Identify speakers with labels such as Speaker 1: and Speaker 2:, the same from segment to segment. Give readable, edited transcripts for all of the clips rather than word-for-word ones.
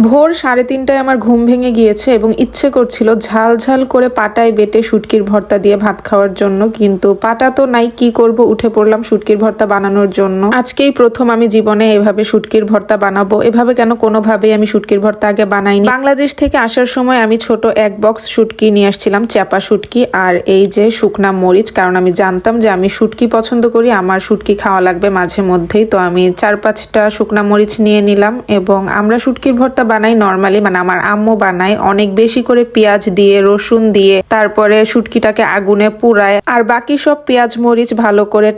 Speaker 1: ভোর 3:30টায় আমার ঘুম ভেঙে গিয়েছে এবং ইচ্ছে করছিল ঝাল ঝাল করে পাটায় বেটে শুটকির ভর্তা দিয়ে ভাত খাওয়ার জন্য, কিন্তু পাটা তো নাই, কি করব। উঠে পড়লাম শুটকির ভর্তা বানানোর জন্য। আজকেই প্রথম আমি জীবনে এভাবে শুটকির ভর্তা বানাবো। এভাবে কেন, কোনোভাবেই আমি শুটকির ভর্তা আগে বানাইনি। বাংলাদেশ থেকে আসার সময় আমি ছোট এক বক্স শুটকি নিয়ে আসছিলাম, চাপা শুটকি, আর এই যে শুকনা মরিচ, কারণ আমি জানতাম যে আমি শুটকি পছন্দ করি, আমার শুটকি খাওয়া লাগবে মাঝে মধ্যেই। তো আমি 4-5টা শুকনা মরিচ নিয়ে নিলাম। এবং আমরা শুটকির ভর্তা বানাই নরমালি, মানে আমার আম্মু বানায় অনেক বেশি করে পেঁয়াজ দিয়ে, রসুন দিয়ে, তারপরে শুটকিটাকে আগুনে পুড়ায়, আর বাকি সব পেঁয়াজ মরিচ ভালো করে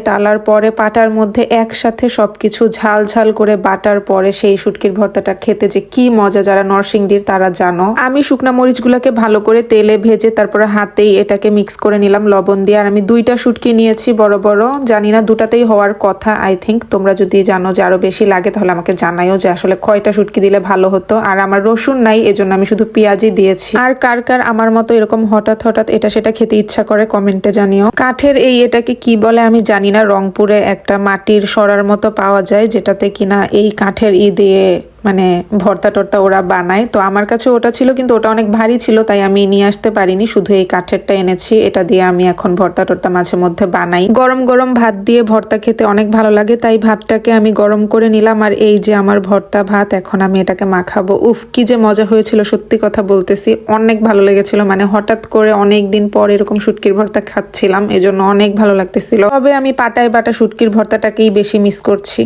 Speaker 1: টালার পরে পাটার মধ্যে একসাথে সবকিছু ঝাল ঝাল করে বাটার পরে সেই শুটকির ভর্তাটা খেতে যে কি মজা, যারা নরসিংদীর তারা জানো। আমি শুকনা মরিচগুলোকে ভালো করে তেলে ভেজে তারপরে হাতেই এটাকে মিক্স করে নিলাম লবণ দিয়ে। আর আমি 2টা শুটকি নিয়েছি বড় বড়, জানি না দুটাতেই হওয়ার কথা আই থিঙ্ক। তোমরা যদি জানো যে আরো বেশি লাগে তাহলে আমাকে জানাইও যে আসলে কয়টা শুটকি দিলে ভালো হতো। আর আমার রসুন নাই, এজন্য আমি শুধু পেঁয়াজই দিয়েছি। আর কার কার আমার মতো এরকম হঠাৎ হঠাৎ এটা সেটা খেতে ইচ্ছা করে কমেন্টে জানিও। কাঠের এটাকে কি বলে আমি জানি না, রংপুরে একটা মাটির সরার মতো পাওয়া যায়, যেটাতে কিনা এই কাঠের দিয়ে মানে ভর্তা টর্তা ওরা বানায়। তো আমার কাছে ওটা ছিল, কিন্তু ওটা অনেক ভারী ছিল, তাই আমি নিয়ে আসতে পারিনি, শুধু এই কাঠেরটা এনেছি। এটা দিয়ে আমি এখন ভর্তা টর্তা মাঝে মধ্যে বানাই। গরম গরম ভাত দিয়ে ভর্তা খেতে অনেক ভালো লাগে, তাই ভাতটাকে আমি গরম করে নিলাম। আর এই যে আমার ভর্তা ভাত, এখন আমি এটাকে মাখাবো। উফ, কি যে মজা হয়েছিল, সত্যি কথা বলতেছি, অনেক ভালো লেগেছিল। মানে হঠাৎ করে অনেক দিন পর এরকম শুটকির ভর্তা খাচ্ছিলাম, এজন্য অনেক ভালো লাগতেছিল। তবে আমি পাটায় বাটা শুটকির ভর্তাটাকেই বেশি মিস করছি।